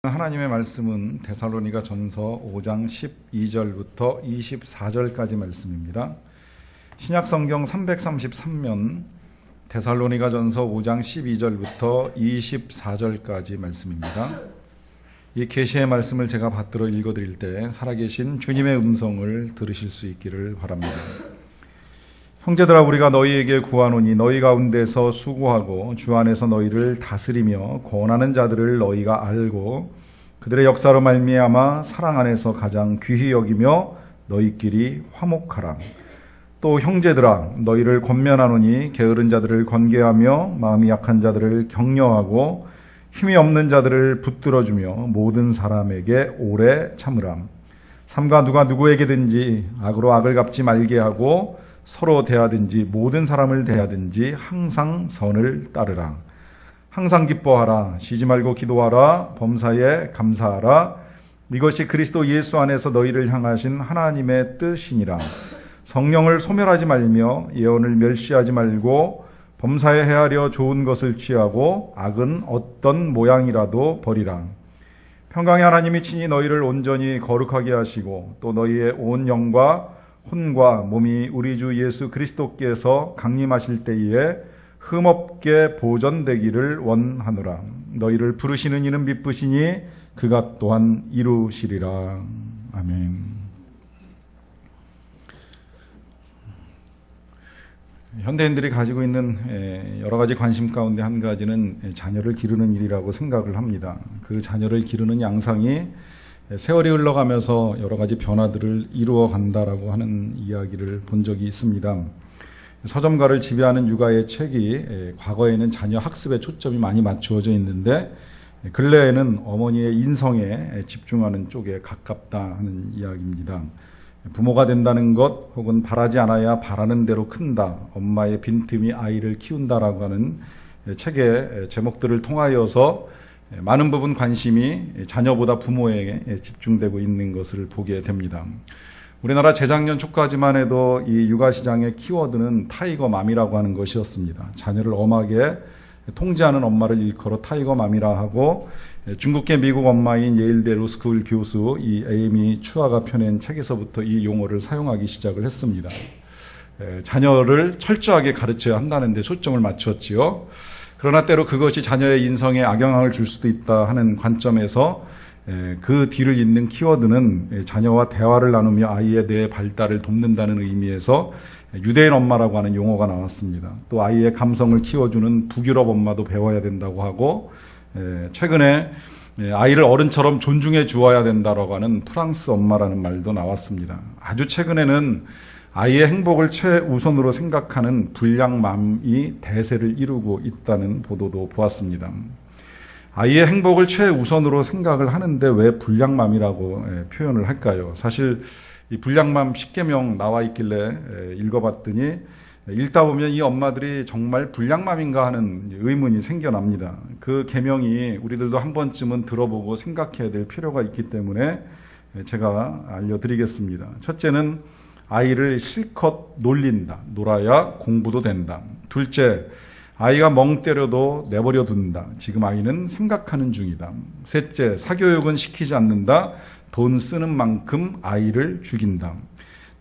하나님의 말씀은 데살로니가 전서 5장 12절부터 24절까지 말씀입니다. 신약 성경 333면 데살로니가 전서 5장 12절부터 24절까지 말씀입니다. 이 계시의 말씀을 제가 받들어 읽어드릴 때 살아계신 주님의 음성을 들으실 수 있기를 바랍니다. 형제들아, 우리가 너희에게 구하노니 너희 가운데서 수고하고 주 안에서 너희를 다스리며 권하는 자들을 너희가 알고 그들의 역사로 말미암아 사랑 안에서 가장 귀히 여기며 너희끼리 화목하라. 또 형제들아, 너희를 권면하노니 게으른 자들을 권계하며 마음이 약한 자들을 격려하고 힘이 없는 자들을 붙들어주며 모든 사람에게 오래 참으라. 삼가 누가 누구에게든지 악으로 악을 갚지 말게 하고 서로 대하든지 모든 사람을 대하든지 항상 선을 따르라. 항상 기뻐하라. 쉬지 말고 기도하라. 범사에 감사하라. 이것이 그리스도 예수 안에서 너희를 향하신 하나님의 뜻이니라. 성령을 소멸하지 말며 예언을 멸시하지 말고 범사에 헤아려 좋은 것을 취하고 악은 어떤 모양이라도 버리라. 평강의 하나님이 친히 너희를 온전히 거룩하게 하시고 또 너희의 온 영과 혼과 몸이 우리 주 예수 그리스도께서 강림하실 때에 흠없게 보존되기를 원하노라. 너희를 부르시는 이는 미쁘시니 그가 또한 이루시리라. 아멘. 현대인들이 가지고 있는 여러 가지 관심 가운데 한 가지는 자녀를 기르는 일이라고 생각을 합니다. 그 자녀를 기르는 양상이 세월이 흘러가면서 여러 가지 변화들을 이루어 간다라고 하는 이야기를 본 적이 있습니다. 서점가를 지배하는 육아의 책이 과거에는 자녀 학습에 초점이 많이 맞추어져 있는데 근래에는 어머니의 인성에 집중하는 쪽에 가깝다 하는 이야기입니다. 부모가 된다는 것 혹은 바라지 않아야 바라는 대로 큰다, 엄마의 빈틈이 아이를 키운다라고 하는 책의 제목들을 통하여서 많은 부분 관심이 자녀보다 부모에게 집중되고 있는 것을 보게 됩니다. 우리나라 재작년 초까지만 해도 이 육아시장의 키워드는 타이거맘이라고 하는 것이었습니다. 자녀를 엄하게 통제하는 엄마를 일컬어 타이거맘이라 하고 중국계 미국 엄마인 예일대 로스쿨 교수 이 에이미 추아가 펴낸 책에서부터 이 용어를 사용하기 시작을 했습니다. 자녀를 철저하게 가르쳐야 한다는 데 초점을 맞췄지요. 그러나 때로 그것이 자녀의 인성에 악영향을 줄 수도 있다 하는 관점에서 그 뒤를 잇는 키워드는 자녀와 대화를 나누며 아이의 뇌 발달을 돕는다는 의미에서 유대인 엄마라고 하는 용어가 나왔습니다. 또 아이의 감성을 키워주는 북유럽 엄마도 배워야 된다고 하고 최근에 아이를 어른처럼 존중해 주어야 된다라고 하는 프랑스 엄마라는 말도 나왔습니다. 아주 최근에는 아이의 행복을 최우선으로 생각하는 불량맘이 대세를 이루고 있다는 보도도 보았습니다. 아이의 행복을 최우선으로 생각을 하는데 왜 불량맘이라고 표현을 할까요? 사실 이 불량맘 10계명 나와 있길래 읽어봤더니 읽다 보면 이 엄마들이 정말 불량맘인가 하는 의문이 생겨납니다. 그 계명이 우리들도 한 번쯤은 들어보고 생각해야 될 필요가 있기 때문에 제가 알려드리겠습니다. 첫째는 아이를 실컷 놀린다. 놀아야 공부도 된다. 둘째, 아이가 멍 때려도 내버려 둔다. 지금 아이는 생각하는 중이다. 셋째, 사교육은 시키지 않는다. 돈 쓰는 만큼 아이를 죽인다.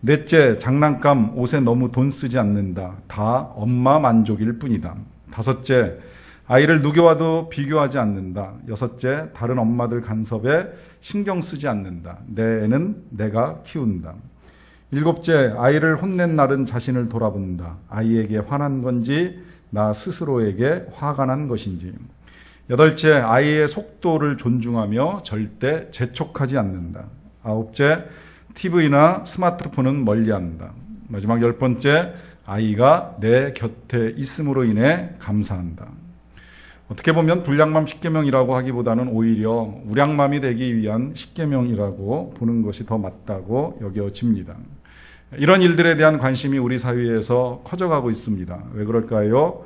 넷째, 장난감, 옷에 너무 돈 쓰지 않는다. 다 엄마 만족일 뿐이다. 다섯째, 아이를 누구와도 비교하지 않는다. 여섯째, 다른 엄마들 간섭에 신경 쓰지 않는다. 내 애는 내가 키운다. 일곱째, 아이를 혼낸 날은 자신을 돌아본다. 아이에게 화난 건지 나 스스로에게 화가 난 것인지. 여덟째, 아이의 속도를 존중하며 절대 재촉하지 않는다. 아홉째, TV나 스마트폰은 멀리한다. 마지막 10번째, 아이가 내 곁에 있음으로 인해 감사한다. 어떻게 보면 불량맘 10계명이라고 하기보다는 오히려 우량맘이 되기 위한 10계명이라고 보는 것이 더 맞다고 여겨집니다. 이런 일들에 대한 관심이 우리 사회에서 커져가고 있습니다. 왜 그럴까요?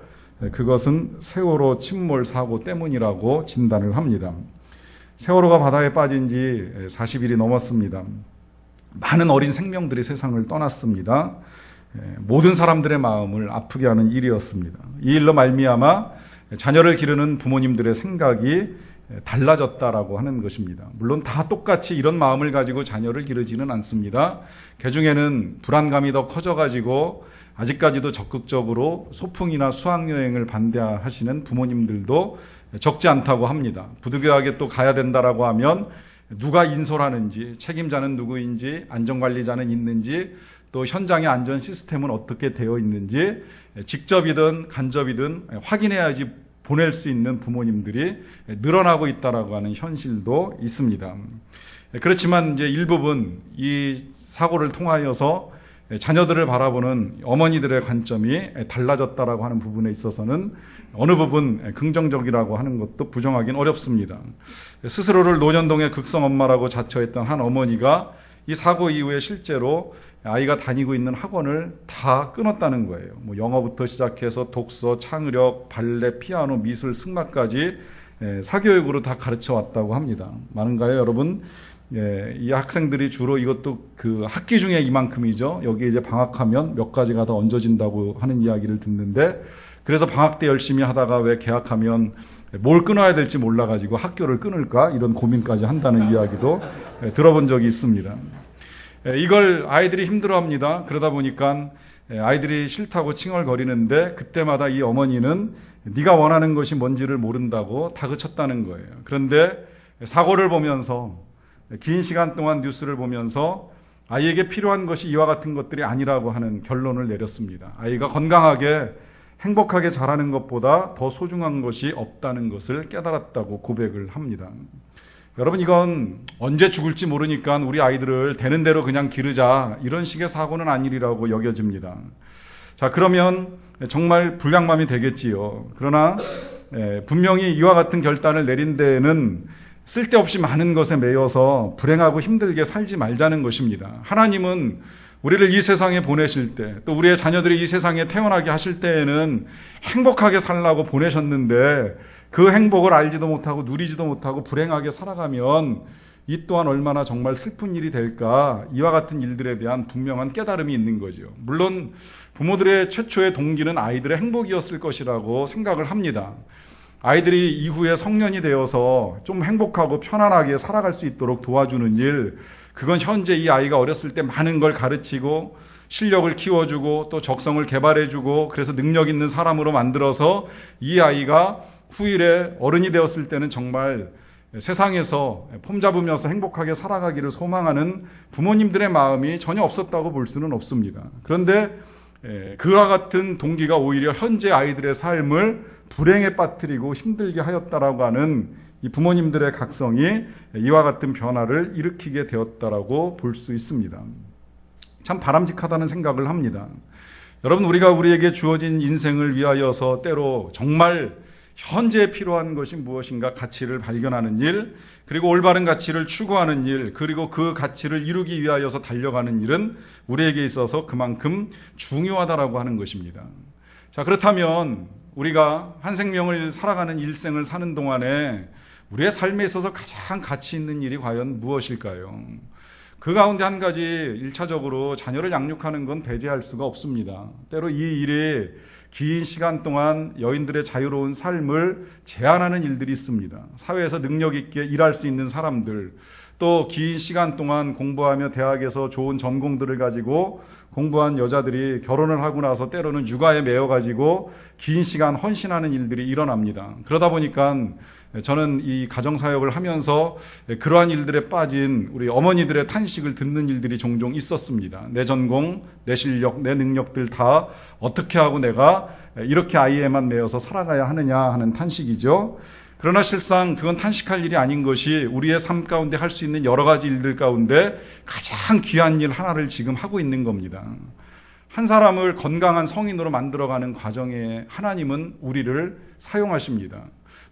그것은 세월호 침몰 사고 때문이라고 진단을 합니다. 세월호가 바다에 빠진 지 40일이 넘었습니다. 많은 어린 생명들이 세상을 떠났습니다. 모든 사람들의 마음을 아프게 하는 일이었습니다. 이 일로 말미암아 자녀를 기르는 부모님들의 생각이 달라졌다라고 하는 것입니다. 물론 다 똑같이 이런 마음을 가지고 자녀를 기르지는 않습니다. 그중에는 불안감이 더 커져가지고 아직까지도 적극적으로 소풍이나 수학여행을 반대하시는 부모님들도 적지 않다고 합니다. 부득이하게 또 가야 된다라고 하면 누가 인솔하는지, 책임자는 누구인지, 안전관리자는 있는지, 또 현장의 안전 시스템은 어떻게 되어 있는지 직접이든 간접이든 확인해야지 보낼 수 있는 부모님들이 늘어나고 있다라고 하는 현실도 있습니다. 그렇지만 이제 일부분 이 사고를 통하여서 자녀들을 바라보는 어머니들의 관점이 달라졌다라고 하는 부분에 있어서는 어느 부분 긍정적이라고 하는 것도 부정하기는 어렵습니다. 스스로를 노년동의 극성 엄마라고 자처했던 한 어머니가 이 사고 이후에 실제로 아이가 다니고 있는 학원을 다 끊었다는 거예요. 뭐 영어부터 시작해서 독서, 창의력, 발레, 피아노, 미술, 승마까지 사교육으로 다 가르쳐 왔다고 합니다. 많은가요, 여러분? 이 학생들이 주로 이것도 그 학기 중에 이만큼이죠. 여기 이제 방학하면 몇 가지가 더 얹어진다고 하는 이야기를 듣는데, 그래서 방학 때 열심히 하다가 왜 개학하면 뭘 끊어야 될지 몰라가지고 학교를 끊을까? 이런 고민까지 한다는 이야기도 들어본 적이 있습니다. 이걸 아이들이 힘들어합니다. 그러다 보니까 아이들이 싫다고 칭얼거리는데 그때마다 이 어머니는 네가 원하는 것이 뭔지를 모른다고 다그쳤다는 거예요. 그런데 사고를 보면서 긴 시간 동안 뉴스를 보면서 아이에게 필요한 것이 이와 같은 것들이 아니라고 하는 결론을 내렸습니다. 아이가 건강하게 행복하게 자라는 것보다 더 소중한 것이 없다는 것을 깨달았다고 고백을 합니다. 여러분, 이건 언제 죽을지 모르니까 우리 아이들을 되는 대로 그냥 기르자, 이런 식의 사고는 아니리라고 여겨집니다. 자, 그러면 정말 불량맘이 되겠지요. 그러나 분명히 이와 같은 결단을 내린 데에는 쓸데없이 많은 것에 매여서 불행하고 힘들게 살지 말자는 것입니다. 하나님은 우리를 이 세상에 보내실 때, 또 우리의 자녀들이 이 세상에 태어나게 하실 때에는 행복하게 살라고 보내셨는데 그 행복을 알지도 못하고 누리지도 못하고 불행하게 살아가면 이 또한 얼마나 정말 슬픈 일이 될까, 이와 같은 일들에 대한 분명한 깨달음이 있는 거죠. 물론 부모들의 최초의 동기는 아이들의 행복이었을 것이라고 생각을 합니다. 아이들이 이후에 성년이 되어서 좀 행복하고 편안하게 살아갈 수 있도록 도와주는 일, 그건 현재 이 아이가 어렸을 때 많은 걸 가르치고 실력을 키워주고 또 적성을 개발해주고 그래서 능력 있는 사람으로 만들어서 이 아이가 후일에 어른이 되었을 때는 정말 세상에서 폼 잡으면서 행복하게 살아가기를 소망하는 부모님들의 마음이 전혀 없었다고 볼 수는 없습니다. 그런데 그와 같은 동기가 오히려 현재 아이들의 삶을 불행에 빠뜨리고 힘들게 하였다라고 하는 이 부모님들의 각성이 이와 같은 변화를 일으키게 되었다라고 볼 수 있습니다. 참 바람직하다는 생각을 합니다. 여러분, 우리가 우리에게 주어진 인생을 위하여서 때로 정말 현재 필요한 것이 무엇인가 가치를 발견하는 일, 그리고 올바른 가치를 추구하는 일, 그리고 그 가치를 이루기 위하여서 달려가는 일은 우리에게 있어서 그만큼 중요하다라고 하는 것입니다. 자, 그렇다면 우리가 한 생명을 살아가는 일생을 사는 동안에 우리의 삶에 있어서 가장 가치 있는 일이 과연 무엇일까요? 그 가운데 한 가지 1차적으로 자녀를 양육하는 건 배제할 수가 없습니다. 때로 이 일이 긴 시간 동안 여인들의 자유로운 삶을 제한하는 일들이 있습니다. 사회에서 능력 있게 일할 수 있는 사람들, 또 긴 시간 동안 공부하며 대학에서 좋은 전공들을 가지고 공부한 여자들이 결혼을 하고 나서 때로는 육아에 매여가지고 긴 시간 헌신하는 일들이 일어납니다. 그러다 보니까 저는 이 가정사역을 하면서 그러한 일들에 빠진 우리 어머니들의 탄식을 듣는 일들이 종종 있었습니다. 내 전공, 내 실력, 내 능력들 다 어떻게 하고 내가 이렇게 아이에만 매여서 살아가야 하느냐 하는 탄식이죠. 그러나 실상 그건 탄식할 일이 아닌 것이 우리의 삶 가운데 할 수 있는 여러 가지 일들 가운데 가장 귀한 일 하나를 지금 하고 있는 겁니다. 한 사람을 건강한 성인으로 만들어가는 과정에 하나님은 우리를 사용하십니다.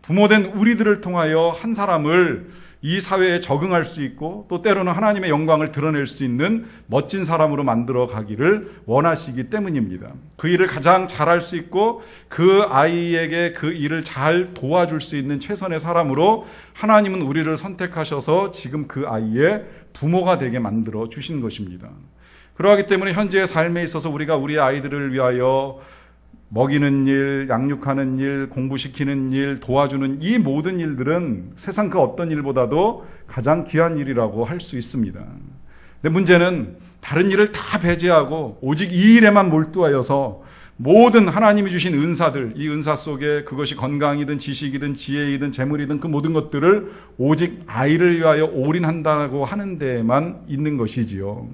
부모된 우리들을 통하여 한 사람을 이 사회에 적응할 수 있고 또 때로는 하나님의 영광을 드러낼 수 있는 멋진 사람으로 만들어 가기를 원하시기 때문입니다. 그 일을 가장 잘할 수 있고 그 아이에게 그 일을 잘 도와줄 수 있는 최선의 사람으로 하나님은 우리를 선택하셔서 지금 그 아이의 부모가 되게 만들어 주신 것입니다. 그러하기 때문에 현재의 삶에 있어서 우리가 우리 아이들을 위하여 먹이는 일, 양육하는 일, 공부시키는 일, 도와주는 이 모든 일들은 세상 그 어떤 일보다도 가장 귀한 일이라고 할 수 있습니다. 근데 문제는 다른 일을 다 배제하고 오직 이 일에만 몰두하여서 모든 하나님이 주신 은사들, 이 은사 속에 그것이 건강이든 지식이든 지혜이든 재물이든 그 모든 것들을 오직 아이를 위하여 올인한다고 하는 데에만 있는 것이지요.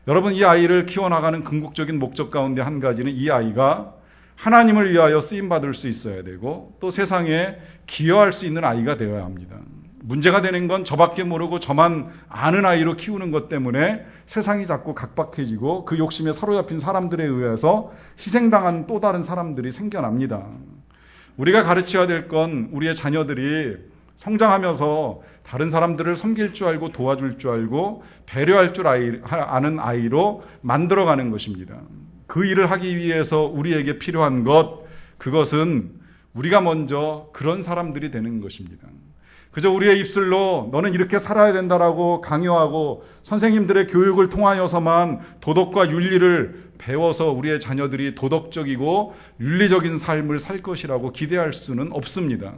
여러분, 이 아이를 키워나가는 궁극적인 목적 가운데 한 가지는 이 아이가 하나님을 위하여 쓰임받을 수 있어야 되고 또 세상에 기여할 수 있는 아이가 되어야 합니다. 문제가 되는 건 저밖에 모르고 저만 아는 아이로 키우는 것 때문에 세상이 자꾸 각박해지고 그 욕심에 사로잡힌 사람들에 의해서 희생당한 또 다른 사람들이 생겨납니다. 우리가 가르쳐야 될 건 우리의 자녀들이 성장하면서 다른 사람들을 섬길 줄 알고 도와줄 줄 알고 배려할 줄 아는 아이로 만들어가는 것입니다. 그 일을 하기 위해서 우리에게 필요한 것, 그것은 우리가 먼저 그런 사람들이 되는 것입니다. 그저 우리의 입술로 너는 이렇게 살아야 된다라고 강요하고 선생님들의 교육을 통하여서만 도덕과 윤리를 배워서 우리의 자녀들이 도덕적이고 윤리적인 삶을 살 것이라고 기대할 수는 없습니다.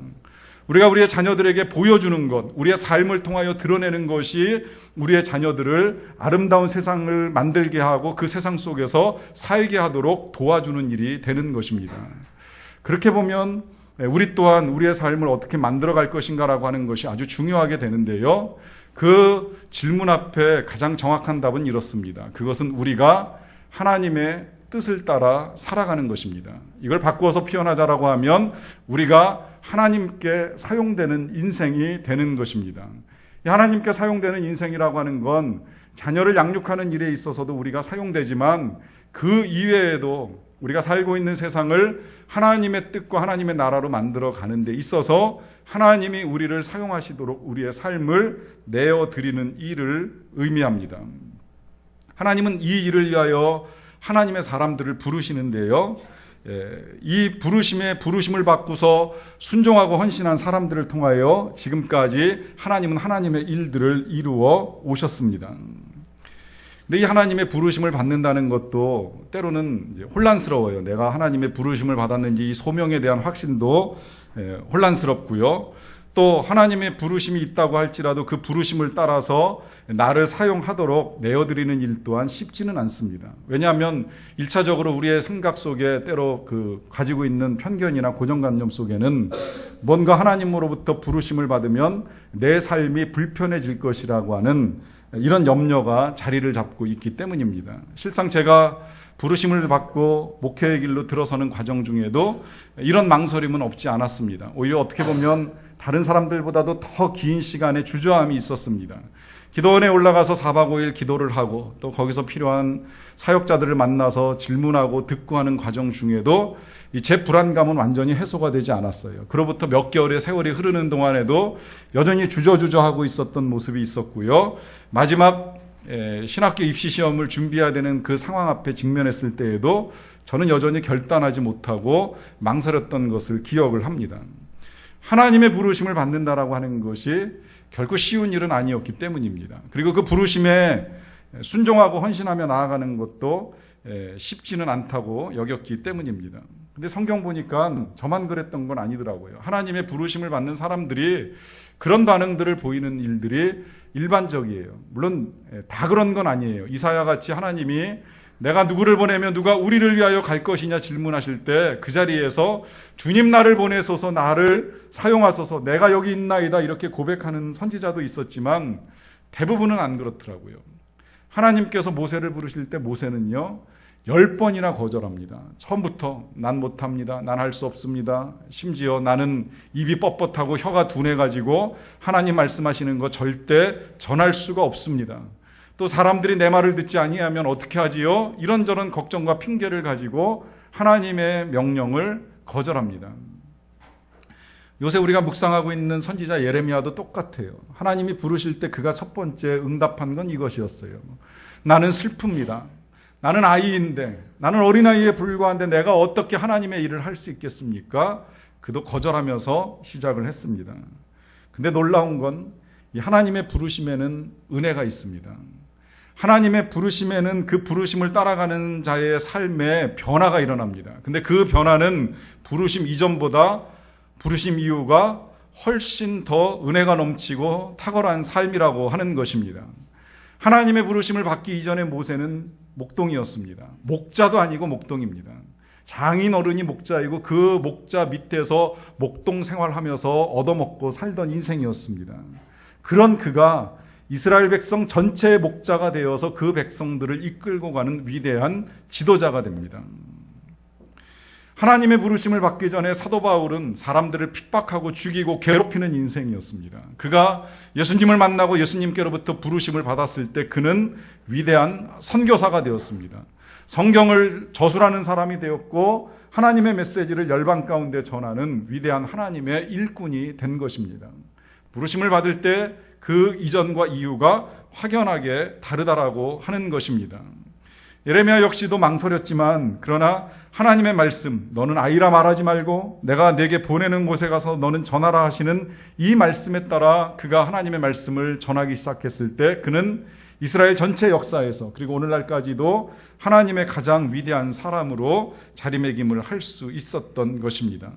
우리가 우리의 자녀들에게 보여주는 것, 우리의 삶을 통하여 드러내는 것이 우리의 자녀들을 아름다운 세상을 만들게 하고 그 세상 속에서 살게 하도록 도와주는 일이 되는 것입니다. 그렇게 보면 우리 또한 우리의 삶을 어떻게 만들어갈 것인가라고 하는 것이 아주 중요하게 되는데요. 그 질문 앞에 가장 정확한 답은 이렇습니다. 그것은 우리가 하나님의 뜻을 따라 살아가는 것입니다. 이걸 바꾸어서 표현하자라고 하면 우리가 하나님께 사용되는 인생이 되는 것입니다. 하나님께 사용되는 인생이라고 하는 건 자녀를 양육하는 일에 있어서도 우리가 사용되지만 그 이외에도 우리가 살고 있는 세상을 하나님의 뜻과 하나님의 나라로 만들어 가는 데 있어서 하나님이 우리를 사용하시도록 우리의 삶을 내어드리는 일을 의미합니다. 하나님은 이 일을 위하여 하나님의 사람들을 부르시는데요. 이 부르심을 받고서 순종하고 헌신한 사람들을 통하여 지금까지 하나님은 하나님의 일들을 이루어 오셨습니다. 근데 이 하나님의 부르심을 받는다는 것도 때로는 혼란스러워요. 내가 하나님의 부르심을 받았는지 이 소명에 대한 확신도 혼란스럽고요. 또 하나님의 부르심이 있다고 할지라도 그 부르심을 따라서 나를 사용하도록 내어드리는 일 또한 쉽지는 않습니다. 왜냐하면 1차적으로 우리의 생각 속에 때로 가지고 있는 편견이나 고정관념 속에는 뭔가 하나님으로부터 부르심을 받으면 내 삶이 불편해질 것이라고 하는 이런 염려가 자리를 잡고 있기 때문입니다. 실상 제가 부르심을 받고 목회의 길로 들어서는 과정 중에도 이런 망설임은 없지 않았습니다. 오히려 어떻게 보면 다른 사람들보다도 더 긴 시간의 주저함이 있었습니다. 기도원에 올라가서 4박 5일 기도를 하고 또 거기서 필요한 사역자들을 만나서 질문하고 듣고 하는 과정 중에도 제 불안감은 완전히 해소가 되지 않았어요. 그로부터 몇 개월의 세월이 흐르는 동안에도 여전히 주저하고 있었던 모습이 있었고요. 마지막 신학교 입시 시험을 준비해야 되는 그 상황 앞에 직면했을 때에도 저는 여전히 결단하지 못하고 망설였던 것을 기억을 합니다. 하나님의 부르심을 받는다라고 하는 것이 결코 쉬운 일은 아니었기 때문입니다. 그리고 그 부르심에 순종하고 헌신하며 나아가는 것도 쉽지는 않다고 여겼기 때문입니다. 근데 성경 보니까 저만 그랬던 건 아니더라고요. 하나님의 부르심을 받는 사람들이 그런 반응들을 보이는 일들이 일반적이에요. 물론 다 그런 건 아니에요. 이사야 같이 하나님이 내가 누구를 보내면 누가 우리를 위하여 갈 것이냐 질문하실 때 그 자리에서 주님 나를 보내소서, 나를 사용하소서, 내가 여기 있나이다 이렇게 고백하는 선지자도 있었지만 대부분은 안 그렇더라고요. 하나님께서 모세를 부르실 때 모세는요 10번이나 거절합니다. 처음부터 난 못합니다. 난 할 수 없습니다. 심지어 나는 입이 뻣뻣하고 혀가 둔해가지고 하나님 말씀하시는 거 절대 전할 수가 없습니다. 또 사람들이 내 말을 듣지 아니하면 어떻게 하지요? 이런저런 걱정과 핑계를 가지고 하나님의 명령을 거절합니다. 요새 우리가 묵상하고 있는 선지자 예레미야도 똑같아요. 하나님이 부르실 때 그가 첫 번째 응답한 건 이것이었어요. 나는 슬픕니다. 나는 아이인데, 나는 어린아이에 불과한데 내가 어떻게 하나님의 일을 할 수 있겠습니까? 그도 거절하면서 시작을 했습니다. 근데 놀라운 건 이 하나님의 부르심에는 은혜가 있습니다. 하나님의 부르심에는 그 부르심을 따라가는 자의 삶에 변화가 일어납니다. 근데 그 변화는 부르심 이전보다 부르심 이후가 훨씬 더 은혜가 넘치고 탁월한 삶이라고 하는 것입니다. 하나님의 부르심을 받기 이전에 모세는 목동이었습니다. 목자도 아니고 목동입니다. 장인 어른이 목자이고 그 목자 밑에서 목동 생활하면서 얻어먹고 살던 인생이었습니다. 그런 그가 이스라엘 백성 전체의 목자가 되어서 그 백성들을 이끌고 가는 위대한 지도자가 됩니다. 하나님의 부르심을 받기 전에 사도 바울은 사람들을 핍박하고 죽이고 괴롭히는 인생이었습니다. 그가 예수님을 만나고 예수님께로부터 부르심을 받았을 때 그는 위대한 선교사가 되었습니다. 성경을 저술하는 사람이 되었고 하나님의 메시지를 열방 가운데 전하는 위대한 하나님의 일꾼이 된 것입니다. 부르심을 받을 때 그 이전과 이후가 확연하게 다르다라고 하는 것입니다. 예레미야 역시도 망설였지만 그러나 하나님의 말씀, 너는 아이라 말하지 말고 내가 내게 보내는 곳에 가서 너는 전하라 하시는 이 말씀에 따라 그가 하나님의 말씀을 전하기 시작했을 때 그는 이스라엘 전체 역사에서 그리고 오늘날까지도 하나님의 가장 위대한 사람으로 자리매김을 할 수 있었던 것입니다.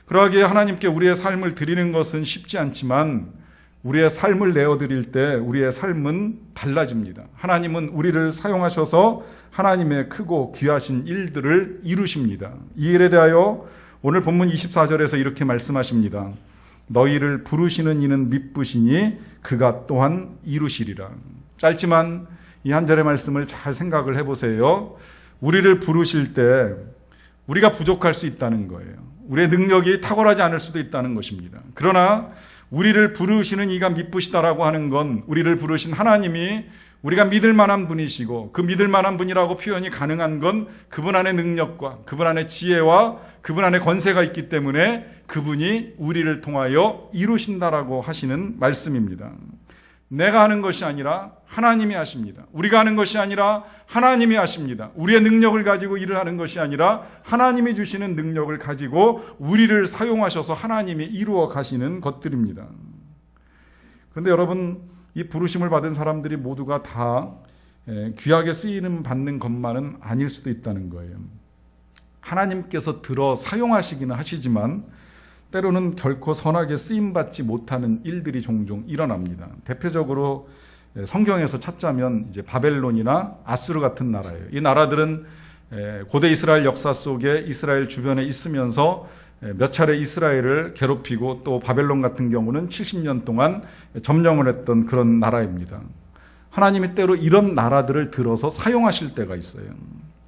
그러하기에 하나님께 우리의 삶을 드리는 것은 쉽지 않지만 우리의 삶을 내어드릴 때 우리의 삶은 달라집니다. 하나님은 우리를 사용하셔서 하나님의 크고 귀하신 일들을 이루십니다. 이 일에 대하여 오늘 본문 24절에서 이렇게 말씀하십니다. 너희를 부르시는 이는 미쁘시니 그가 또한 이루시리라. 짧지만 이 한 절의 말씀을 잘 생각을 해보세요. 우리를 부르실 때 우리가 부족할 수 있다는 거예요. 우리의 능력이 탁월하지 않을 수도 있다는 것입니다. 그러나 우리를 부르시는 이가 미쁘시다라고 하는 건 우리를 부르신 하나님이 우리가 믿을 만한 분이시고 그 믿을 만한 분이라고 표현이 가능한 건 그분 안의 능력과 그분 안의 지혜와 그분 안의 권세가 있기 때문에 그분이 우리를 통하여 이루신다라고 하시는 말씀입니다. 내가 하는 것이 아니라 하나님이 하십니다. 우리가 하는 것이 아니라 하나님이 하십니다. 우리의 능력을 가지고 일을 하는 것이 아니라 하나님이 주시는 능력을 가지고 우리를 사용하셔서 하나님이 이루어 가시는 것들입니다. 그런데 여러분, 이 부르심을 받은 사람들이 모두가 다 귀하게 쓰이는 받는 것만은 아닐 수도 있다는 거예요. 하나님께서 들어 사용하시기는 하시지만 때로는 결코 선하게 쓰임받지 못하는 일들이 종종 일어납니다. 대표적으로 성경에서 찾자면 이제 바벨론이나 아수르 같은 나라예요. 이 나라들은 고대 이스라엘 역사 속에 이스라엘 주변에 있으면서 몇 차례 이스라엘을 괴롭히고 또 바벨론 같은 경우는 70년 동안 점령을 했던 그런 나라입니다. 하나님이 때로 이런 나라들을 들어서 사용하실 때가 있어요.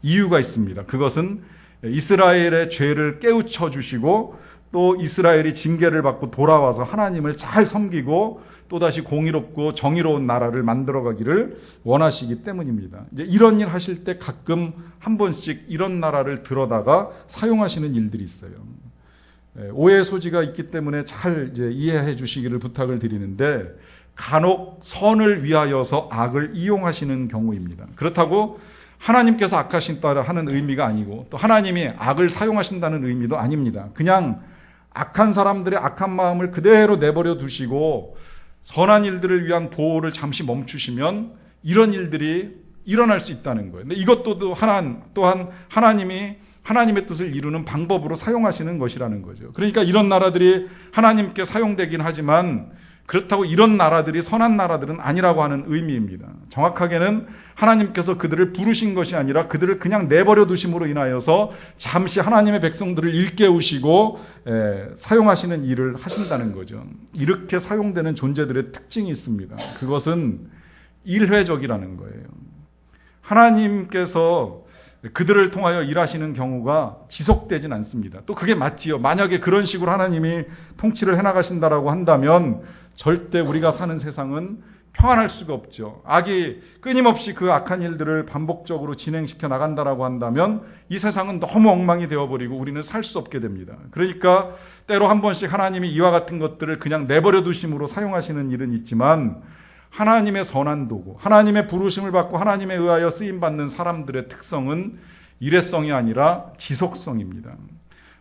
이유가 있습니다. 그것은 이스라엘의 죄를 깨우쳐 주시고 또 이스라엘이 징계를 받고 돌아와서 하나님을 잘 섬기고 또다시 공의롭고 정의로운 나라를 만들어가기를 원하시기 때문입니다. 이제 이런 일 하실 때 가끔 한 번씩 이런 나라를 들어다가 사용하시는 일들이 있어요. 오해의 소지가 있기 때문에 잘 이제 이해해 주시기를 부탁을 드리는데 간혹 선을 위하여서 악을 이용하시는 경우입니다. 그렇다고 하나님께서 악하신다라 하는 의미가 아니고 또 하나님이 악을 사용하신다는 의미도 아닙니다. 그냥 악한 사람들의 악한 마음을 그대로 내버려 두시고 선한 일들을 위한 보호를 잠시 멈추시면 이런 일들이 일어날 수 있다는 거예요. 근데 이것도 또한 하나님이 하나님의 뜻을 이루는 방법으로 사용하시는 것이라는 거죠. 그러니까 이런 나라들이 하나님께 사용되긴 하지만 그렇다고 이런 나라들이 선한 나라들은 아니라고 하는 의미입니다. 정확하게는 하나님께서 그들을 부르신 것이 아니라 그들을 그냥 내버려 두심으로 인하여서 잠시 하나님의 백성들을 일깨우시고 사용하시는 일을 하신다는 거죠. 이렇게 사용되는 존재들의 특징이 있습니다. 그것은 일회적이라는 거예요. 하나님께서 그들을 통하여 일하시는 경우가 지속되진 않습니다. 또 그게 맞지요. 만약에 그런 식으로 하나님이 통치를 해나가신다라고 한다면 절대 우리가 사는 세상은 평안할 수가 없죠. 악이 끊임없이 그 악한 일들을 반복적으로 진행시켜 나간다라고 한다면 이 세상은 너무 엉망이 되어버리고 우리는 살 수 없게 됩니다. 그러니까 때로 한 번씩 하나님이 이와 같은 것들을 그냥 내버려 두심으로 사용하시는 일은 있지만 하나님의 선한 도구, 하나님의 부르심을 받고 하나님에 의하여 쓰임받는 사람들의 특성은 일회성이 아니라 지속성입니다.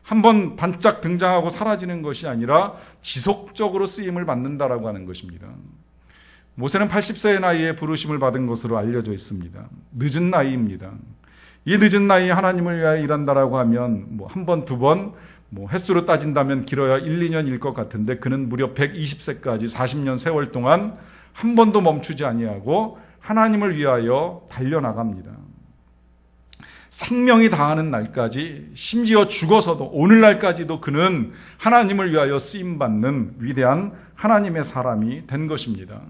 한번 반짝 등장하고 사라지는 것이 아니라 지속적으로 쓰임을 받는다라고 하는 것입니다. 모세는 80세의 나이에 부르심을 받은 것으로 알려져 있습니다. 늦은 나이입니다. 이 늦은 나이에 하나님을 위하여 일한다라고 하면 한 번, 두 번, 횟수로 따진다면 길어야 1, 2년일 것 같은데 그는 무려 120세까지 40년 세월 동안 한 번도 멈추지 아니하고 하나님을 위하여 달려나갑니다. 생명이 다하는 날까지, 심지어 죽어서도 오늘날까지도 그는 하나님을 위하여 쓰임받는 위대한 하나님의 사람이 된 것입니다.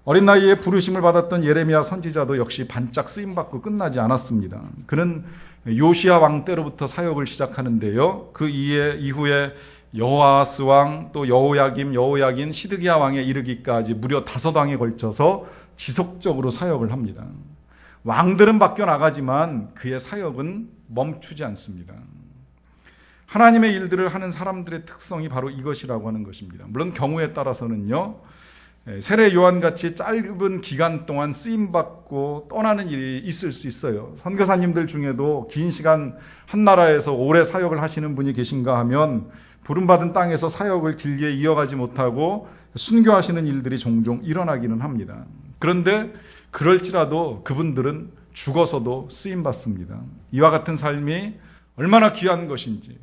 어린 나이에 부르심을 받았던 예레미야 선지자도 역시 반짝 쓰임받고 끝나지 않았습니다. 그는 요시야 왕 때로부터 사역을 시작하는데요. 그 이후에 여호아스 왕, 또 여호야긴, 시드기야 왕에 이르기까지 무려 5왕에 걸쳐서 지속적으로 사역을 합니다. 왕들은 바뀌어 나가지만 그의 사역은 멈추지 않습니다. 하나님의 일들을 하는 사람들의 특성이 바로 이것이라고 하는 것입니다. 물론 경우에 따라서는요, 세례 요한같이 짧은 기간 동안 쓰임받고 떠나는 일이 있을 수 있어요. 선교사님들 중에도 긴 시간 한 나라에서 오래 사역을 하시는 분이 계신가 하면 부름받은 땅에서 사역을 길게 이어가지 못하고 순교하시는 일들이 종종 일어나기는 합니다. 그런데 그럴지라도 그분들은 죽어서도 쓰임받습니다. 이와 같은 삶이 얼마나 귀한 것인지,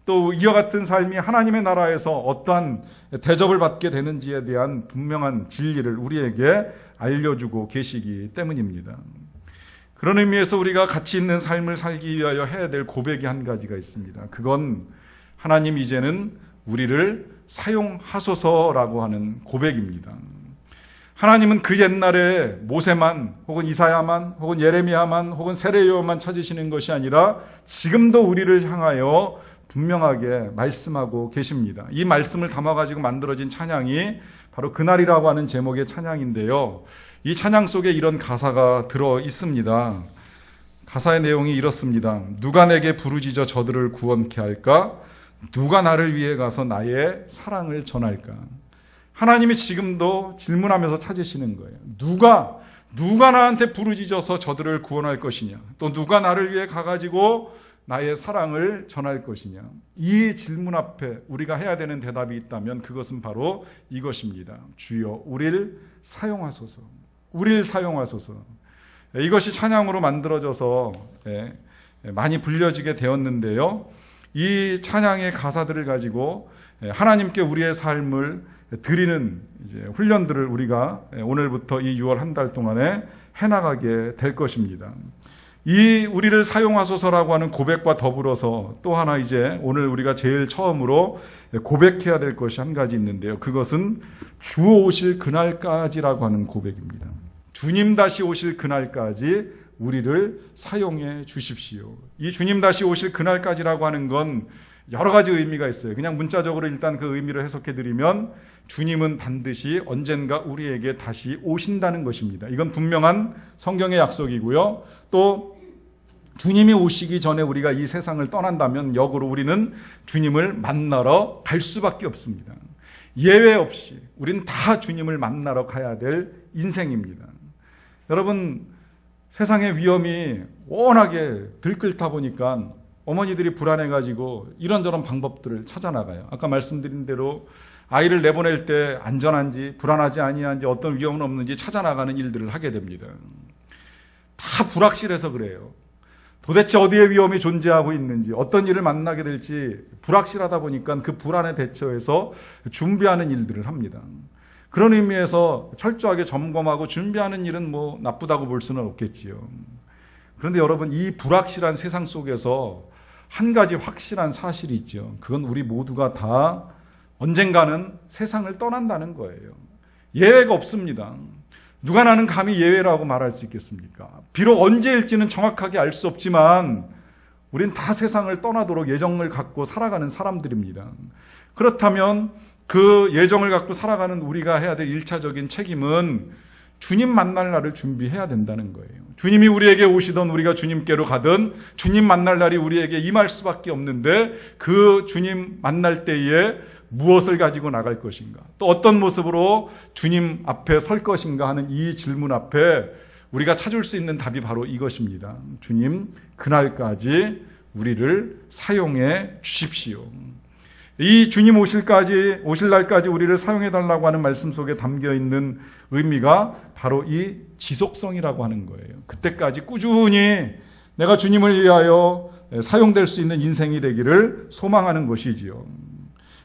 또 이와 같은 삶이 하나님의 나라에서 어떠한 대접을 받게 되는지에 대한 분명한 진리를 우리에게 알려주고 계시기 때문입니다. 그런 의미에서 우리가 가치 있는 삶을 살기 위하여 해야 될 고백이 한 가지가 있습니다. 그건 하나님 이제는 우리를 사용하소서라고 하는 고백입니다. 하나님은 그 옛날에 모세만, 혹은 이사야만, 혹은 예레미야만, 혹은 세례요한만 찾으시는 것이 아니라 지금도 우리를 향하여 분명하게 말씀하고 계십니다. 이 말씀을 담아가지고 만들어진 찬양이 바로 그날이라고 하는 제목의 찬양인데요. 이 찬양 속에 이런 가사가 들어 있습니다. 가사의 내용이 이렇습니다. 누가 내게 부르짖어 저들을 구원케 할까? 누가 나를 위해 가서 나의 사랑을 전할까? 하나님이 지금도 질문하면서 찾으시는 거예요. 누가 나한테 부르짖어서 저들을 구원할 것이냐? 또 누가 나를 위해 가가지고 나의 사랑을 전할 것이냐? 이 질문 앞에 우리가 해야 되는 대답이 있다면 그것은 바로 이것입니다. 주여, 우릴 사용하소서. 우릴 사용하소서. 이것이 찬양으로 만들어져서 많이 불려지게 되었는데요. 이 찬양의 가사들을 가지고 하나님께 우리의 삶을 드리는 훈련들을 우리가 오늘부터 이 6월 한 달 동안에 해나가게 될 것입니다. 이 우리를 사용하소서라고 하는 고백과 더불어서 또 하나 이제 오늘 우리가 제일 처음으로 고백해야 될 것이 한 가지 있는데요. 그것은 주 오실 그날까지라고 하는 고백입니다. 주님 다시 오실 그날까지 우리를 사용해 주십시오. 이 주님 다시 오실 그날까지라고 하는 건 여러 가지 의미가 있어요. 그냥 문자적으로 일단 그 의미를 해석해 드리면 주님은 반드시 언젠가 우리에게 다시 오신다는 것입니다. 이건 분명한 성경의 약속이고요. 또 주님이 오시기 전에 우리가 이 세상을 떠난다면 역으로 우리는 주님을 만나러 갈 수밖에 없습니다. 예외 없이 우리는 다 주님을 만나러 가야 될 인생입니다. 여러분, 세상의 위험이 워낙에 들끓다 보니까 어머니들이 불안해가지고 이런저런 방법들을 찾아나가요. 아까 말씀드린 대로 아이를 내보낼 때 안전한지 불안하지 아니한지 어떤 위험은 없는지 찾아나가는 일들을 하게 됩니다. 다 불확실해서 그래요. 도대체 어디에 위험이 존재하고 있는지, 어떤 일을 만나게 될지 불확실하다 보니까 그 불안에 대처해서 준비하는 일들을 합니다. 그런 의미에서 철저하게 점검하고 준비하는 일은 나쁘다고 볼 수는 없겠지요. 그런데 여러분, 이 불확실한 세상 속에서 한 가지 확실한 사실이 있죠. 그건 우리 모두가 다 언젠가는 세상을 떠난다는 거예요. 예외가 없습니다. 누가 나는 감히 예외라고 말할 수 있겠습니까? 비록 언제일지는 정확하게 알 수 없지만 우린 다 세상을 떠나도록 예정을 갖고 살아가는 사람들입니다. 그렇다면 그 예정을 갖고 살아가는 우리가 해야 될 1차적인 책임은 주님 만날 날을 준비해야 된다는 거예요. 주님이 우리에게 오시던 우리가 주님께로 가든 주님 만날 날이 우리에게 임할 수밖에 없는데 그 주님 만날 때에 무엇을 가지고 나갈 것인가, 또 어떤 모습으로 주님 앞에 설 것인가 하는 이 질문 앞에 우리가 찾을 수 있는 답이 바로 이것입니다. 주님, 그날까지 우리를 사용해 주십시오. 이 주님 오실 날까지 우리를 사용해달라고 하는 말씀 속에 담겨 있는 의미가 바로 이 지속성이라고 하는 거예요. 그때까지 꾸준히 내가 주님을 위하여 사용될 수 있는 인생이 되기를 소망하는 것이지요.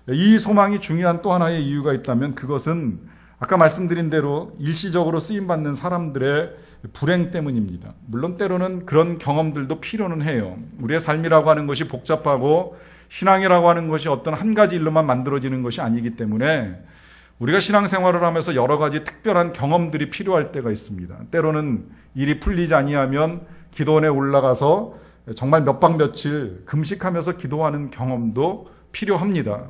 이 소망이 중요한 또 하나의 이유가 있다면 그것은 아까 말씀드린 대로 일시적으로 쓰임받는 사람들의 불행 때문입니다. 물론 때로는 그런 경험들도 필요는 해요. 우리의 삶이라고 하는 것이 복잡하고 신앙이라고 하는 것이 어떤 한 가지 일로만 만들어지는 것이 아니기 때문에 우리가 신앙생활을 하면서 여러 가지 특별한 경험들이 필요할 때가 있습니다. 때로는 일이 풀리지 아니하면 기도원에 올라가서 정말 몇 박 며칠 금식하면서 기도하는 경험도 필요합니다.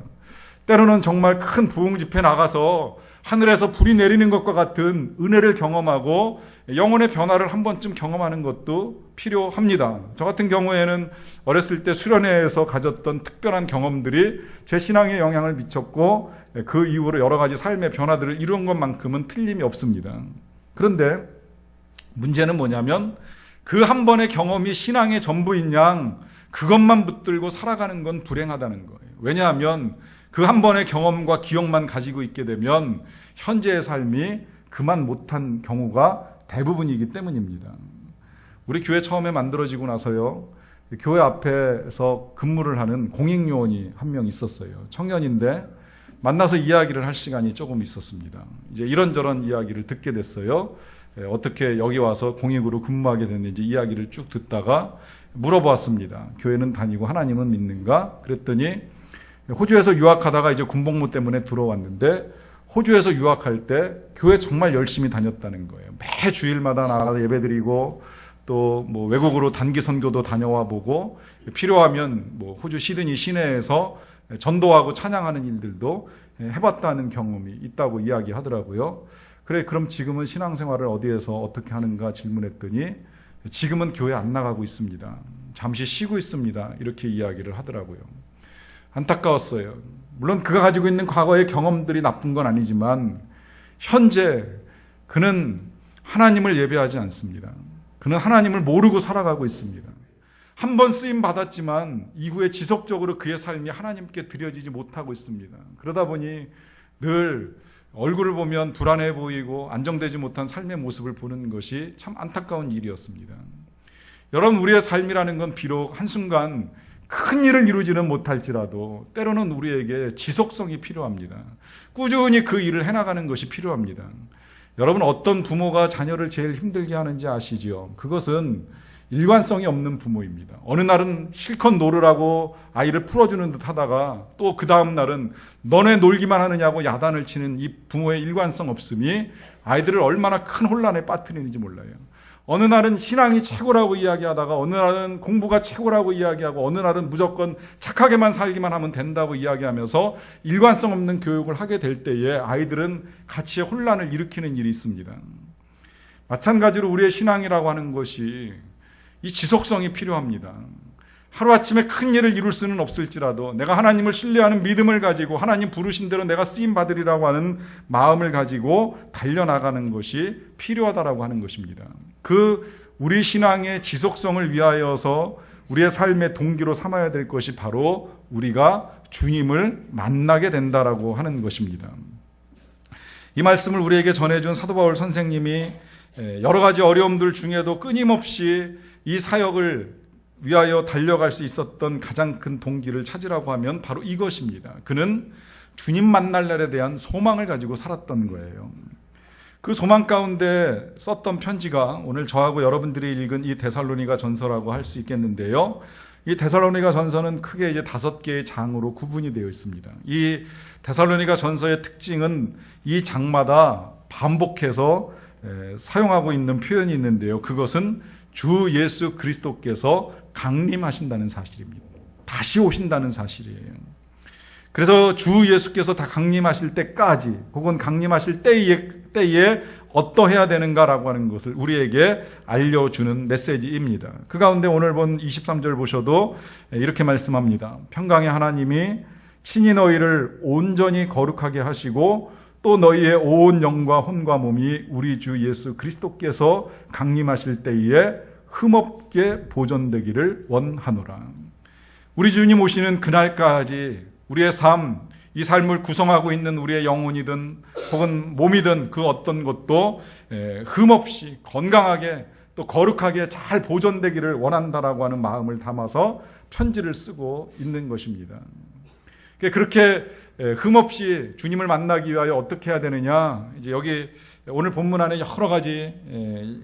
때로는 정말 큰 부흥 집회 나가서 하늘에서 불이 내리는 것과 같은 은혜를 경험하고 영혼의 변화를 한 번쯤 경험하는 것도 필요합니다. 저 같은 경우에는 어렸을 때 수련회에서 가졌던 특별한 경험들이 제 신앙에 영향을 미쳤고 그 이후로 여러 가지 삶의 변화들을 이룬 것만큼은 틀림이 없습니다. 그런데 문제는 뭐냐면 그 한 번의 경험이 신앙의 전부인 양 그것만 붙들고 살아가는 건 불행하다는 거예요. 왜냐하면 그 한 번의 경험과 기억만 가지고 있게 되면 현재의 삶이 그만 못한 경우가 대부분이기 때문입니다. 우리 교회 처음에 만들어지고 나서요, 교회 앞에서 근무를 하는 공익요원이 한 명 있었어요. 청년인데 만나서 이야기를 할 시간이 조금 있었습니다. 이제 이런저런 이야기를 듣게 됐어요. 어떻게 여기 와서 공익으로 근무하게 됐는지 이야기를 쭉 듣다가 물어보았습니다. 교회는 다니고 하나님은 믿는가? 그랬더니 호주에서 유학하다가 이제 군복무 때문에 들어왔는데 호주에서 유학할 때 교회 정말 열심히 다녔다는 거예요. 매 주일마다 나가서 예배드리고 또 뭐 외국으로 단기 선교도 다녀와 보고 필요하면 뭐 호주 시드니 시내에서 전도하고 찬양하는 일들도 해봤다는 경험이 있다고 이야기하더라고요. 그래, 그럼 지금은 신앙생활을 어디에서 어떻게 하는가 질문했더니 지금은 교회 안 나가고 있습니다. 잠시 쉬고 있습니다. 이렇게 이야기를 하더라고요. 안타까웠어요. 물론 그가 가지고 있는 과거의 경험들이 나쁜 건 아니지만 현재 그는 하나님을 예배하지 않습니다. 그는 하나님을 모르고 살아가고 있습니다. 한 번 쓰임 받았지만 이후에 지속적으로 그의 삶이 하나님께 드려지지 못하고 있습니다. 그러다 보니 늘 얼굴을 보면 불안해 보이고 안정되지 못한 삶의 모습을 보는 것이 참 안타까운 일이었습니다. 여러분, 우리의 삶이라는 건 비록 한순간 큰 일을 이루지는 못할지라도 때로는 우리에게 지속성이 필요합니다. 꾸준히 그 일을 해나가는 것이 필요합니다. 여러분, 어떤 부모가 자녀를 제일 힘들게 하는지 아시지요? 그것은 일관성이 없는 부모입니다. 어느 날은 실컷 놀으라고 아이를 풀어주는 듯 하다가 또 그 다음 날은 너네 놀기만 하느냐고 야단을 치는 이 부모의 일관성 없음이 아이들을 얼마나 큰 혼란에 빠뜨리는지 몰라요. 어느 날은 신앙이 최고라고 이야기하다가 어느 날은 공부가 최고라고 이야기하고 어느 날은 무조건 착하게만 살기만 하면 된다고 이야기하면서 일관성 없는 교육을 하게 될 때에 아이들은 가치의 혼란을 일으키는 일이 있습니다. 마찬가지로 우리의 신앙이라고 하는 것이 이 지속성이 필요합니다. 하루아침에 큰 일을 이룰 수는 없을지라도 내가 하나님을 신뢰하는 믿음을 가지고 하나님 부르신 대로 내가 쓰임받으리라고 하는 마음을 가지고 달려나가는 것이 필요하다라고 하는 것입니다. 우리 신앙의 지속성을 위하여서 우리의 삶의 동기로 삼아야 될 것이 바로 우리가 주님을 만나게 된다라고 하는 것입니다. 이 말씀을 우리에게 전해준 사도 바울 선생님이 여러 가지 어려움들 중에도 끊임없이 이 사역을 위하여 달려갈 수 있었던 가장 큰 동기를 찾으라고 하면 바로 이것입니다. 그는 주님 만날 날에 대한 소망을 가지고 살았던 거예요. 그 소망 가운데 썼던 편지가 오늘 저하고 여러분들이 읽은 이 데살로니가 전서라고 할 수 있겠는데요. 이 데살로니가 전서는 크게 이제 5개의 장으로 구분이 되어 있습니다. 이 데살로니가 전서의 특징은 이 장마다 반복해서 사용하고 있는 표현이 있는데요. 그것은 주 예수 그리스도께서 강림하신다는 사실입니다. 다시 오신다는 사실이에요. 그래서 주 예수께서 다 강림하실 때까지 혹은 강림하실 때에 어떠해야 되는가라고 하는 것을 우리에게 알려주는 메시지입니다. 그 가운데 오늘 본 23절 보셔도 이렇게 말씀합니다. 평강의 하나님이 친히 너희를 온전히 거룩하게 하시고 또 너희의 온 영과 혼과 몸이 우리 주 예수 그리스도께서 강림하실 때에 흠없게 보존되기를 원하노라. 우리 주님 오시는 그날까지 우리의 삶, 이 삶을 구성하고 있는 우리의 영혼이든 혹은 몸이든 그 어떤 것도 흠없이 건강하게 또 거룩하게 잘 보존되기를 원한다라고 하는 마음을 담아서 편지를 쓰고 있는 것입니다. 그렇게 흠없이 주님을 만나기 위하여 어떻게 해야 되느냐? 이제 여기 오늘 본문 안에 여러 가지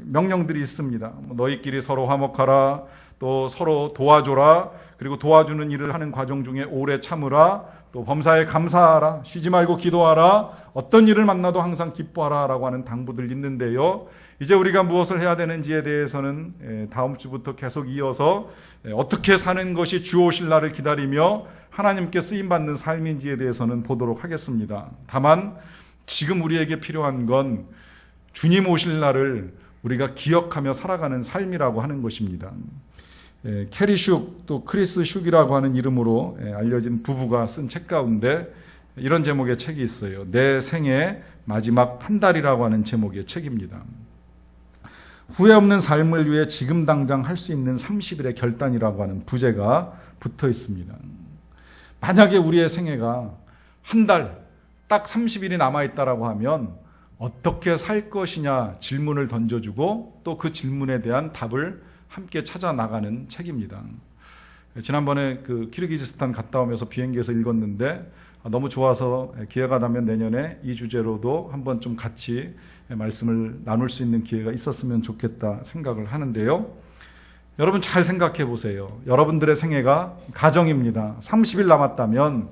명령들이 있습니다. 너희끼리 서로 화목하라, 또 서로 도와줘라, 그리고 도와주는 일을 하는 과정 중에 오래 참으라, 또 범사에 감사하라, 쉬지 말고 기도하라, 어떤 일을 만나도 항상 기뻐하라라고 하는 당부들 있는데요. 이제 우리가 무엇을 해야 되는지에 대해서는 다음 주부터 계속 이어서 어떻게 사는 것이 주 오실 날을 기다리며 하나님께 쓰임받는 삶인지에 대해서는 보도록 하겠습니다. 다만 지금 우리에게 필요한 건 주님 오실 날을 우리가 기억하며 살아가는 삶이라고 하는 것입니다. 캐리 슈, 또 크리스 슈이라고 하는 이름으로 알려진 부부가 쓴 책 가운데 이런 제목의 책이 있어요. 내 생의 마지막 한 달이라고 하는 제목의 책입니다. 후회 없는 삶을 위해 지금 당장 할 수 있는 30일의 결단이라고 하는 부제가 붙어 있습니다. 만약에 우리의 생애가 한 달, 딱 30일이 남아있다라고 하면 어떻게 살 것이냐 질문을 던져주고 또 그 질문에 대한 답을 함께 찾아 나가는 책입니다. 지난번에 그 키르기즈스탄 갔다 오면서 비행기에서 읽었는데 너무 좋아서 기회가 나면 내년에 이 주제로도 한번 좀 같이 말씀을 나눌 수 있는 기회가 있었으면 좋겠다 생각을 하는데요. 여러분 잘 생각해 보세요. 여러분들의 생애가 가정입니다. 30일 남았다면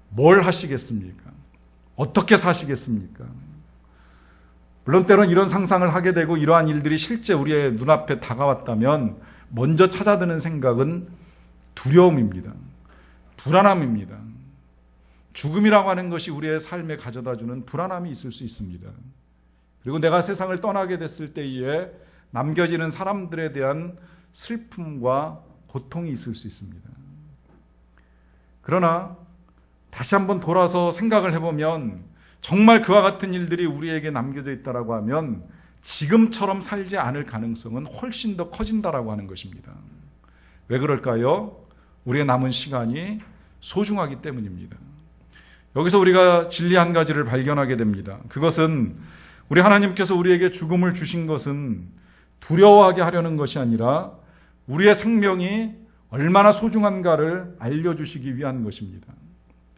뭘 하시겠습니까? 어떻게 사시겠습니까? 물론 때론 이런 상상을 하게 되고 이러한 일들이 실제 우리의 눈앞에 다가왔다면 먼저 찾아드는 생각은 두려움입니다. 불안함입니다. 죽음이라고 하는 것이 우리의 삶에 가져다주는 불안함이 있을 수 있습니다. 그리고 내가 세상을 떠나게 됐을 때에 남겨지는 사람들에 대한 슬픔과 고통이 있을 수 있습니다. 그러나 다시 한번 돌아서 생각을 해보면 정말 그와 같은 일들이 우리에게 남겨져 있다라고 하면 지금처럼 살지 않을 가능성은 훨씬 더 커진다라고 하는 것입니다. 왜 그럴까요? 우리의 남은 시간이 소중하기 때문입니다. 여기서 우리가 진리 한 가지를 발견하게 됩니다. 그것은 우리 하나님께서 우리에게 죽음을 주신 것은 두려워하게 하려는 것이 아니라 우리의 생명이 얼마나 소중한가를 알려주시기 위한 것입니다.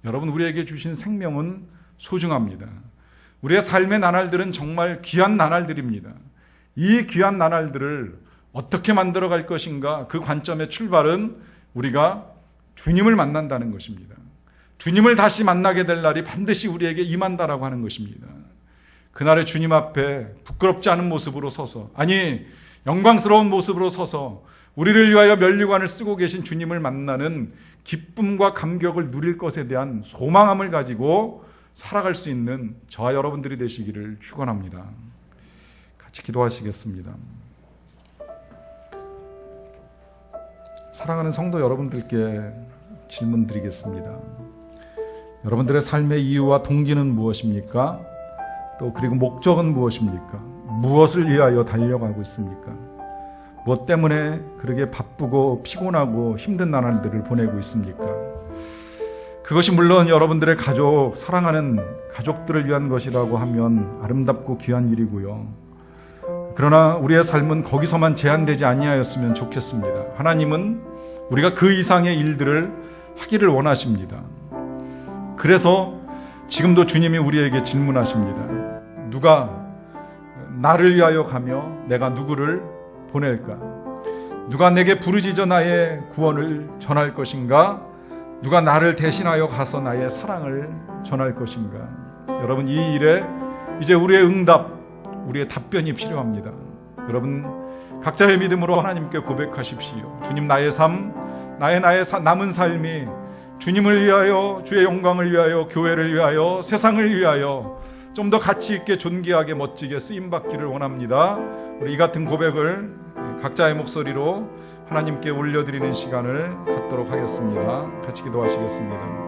여러분, 우리에게 주신 생명은 소중합니다. 우리의 삶의 나날들은 정말 귀한 나날들입니다. 이 귀한 나날들을 어떻게 만들어갈 것인가, 그 관점의 출발은 우리가 주님을 만난다는 것입니다. 주님을 다시 만나게 될 날이 반드시 우리에게 임한다라고 하는 것입니다. 그날의 주님 앞에 부끄럽지 않은 모습으로 서서, 아니 영광스러운 모습으로 서서 우리를 위하여 면류관을 쓰고 계신 주님을 만나는 기쁨과 감격을 누릴 것에 대한 소망함을 가지고 살아갈 수 있는 저와 여러분들이 되시기를 축원합니다. 같이 기도하시겠습니다. 사랑하는 성도 여러분들께 질문 드리겠습니다. 여러분들의 삶의 이유와 동기는 무엇입니까? 또 그리고 목적은 무엇입니까? 무엇을 위하여 달려가고 있습니까? 무엇 때문에 그렇게 바쁘고 피곤하고 힘든 나날들을 보내고 있습니까? 그것이 물론 여러분들의 가족, 사랑하는 가족들을 위한 것이라고 하면 아름답고 귀한 일이고요. 그러나 우리의 삶은 거기서만 제한되지 아니하였으면 좋겠습니다. 하나님은 우리가 그 이상의 일들을 하기를 원하십니다. 그래서 지금도 주님이 우리에게 질문하십니다. 누가 나를 위하여 가며 내가 누구를 보낼까? 누가 내게 부르짖어 나의 구원을 전할 것인가? 누가 나를 대신하여 가서 나의 사랑을 전할 것인가? 여러분, 이 일에 이제 우리의 응답, 우리의 답변이 필요합니다. 여러분, 각자의 믿음으로 하나님께 고백하십시오. 주님, 나의 삶, 나의 남은 삶이 주님을 위하여, 주의 영광을 위하여, 교회를 위하여, 세상을 위하여 좀 더 가치 있게 존귀하게 멋지게 쓰임받기를 원합니다. 우리 이 같은 고백을 각자의 목소리로 하나님께 올려드리는 시간을 갖도록 하겠습니다. 같이 기도하시겠습니다.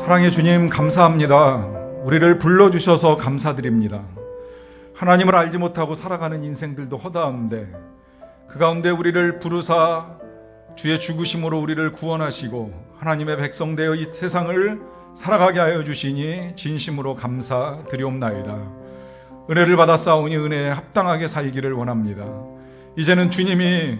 사랑의 주님, 감사합니다. 우리를 불러주셔서 감사드립니다. 하나님을 알지 못하고 살아가는 인생들도 허다한데 그 가운데 우리를 부르사 주의 죽으심으로 우리를 구원하시고 하나님의 백성 되어 이 세상을 살아가게 하여 주시니 진심으로 감사드리옵나이다. 은혜를 받아 싸우니 은혜에 합당하게 살기를 원합니다. 이제는 주님이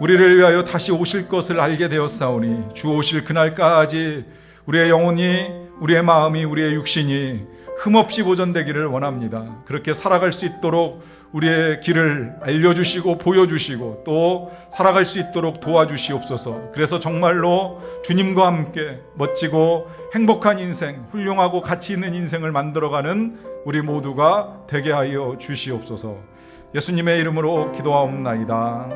우리를 위하여 다시 오실 것을 알게 되었사오니 주 오실 그날까지 우리의 영혼이, 우리의 마음이, 우리의 육신이 흠없이 보존되기를 원합니다. 그렇게 살아갈 수 있도록 우리의 길을 알려주시고 보여주시고 또 살아갈 수 있도록 도와주시옵소서. 그래서 정말로 주님과 함께 멋지고 행복한 인생, 훌륭하고 가치 있는 인생을 만들어가는 우리 모두가 되게 하여 주시옵소서. 예수님의 이름으로 기도하옵나이다.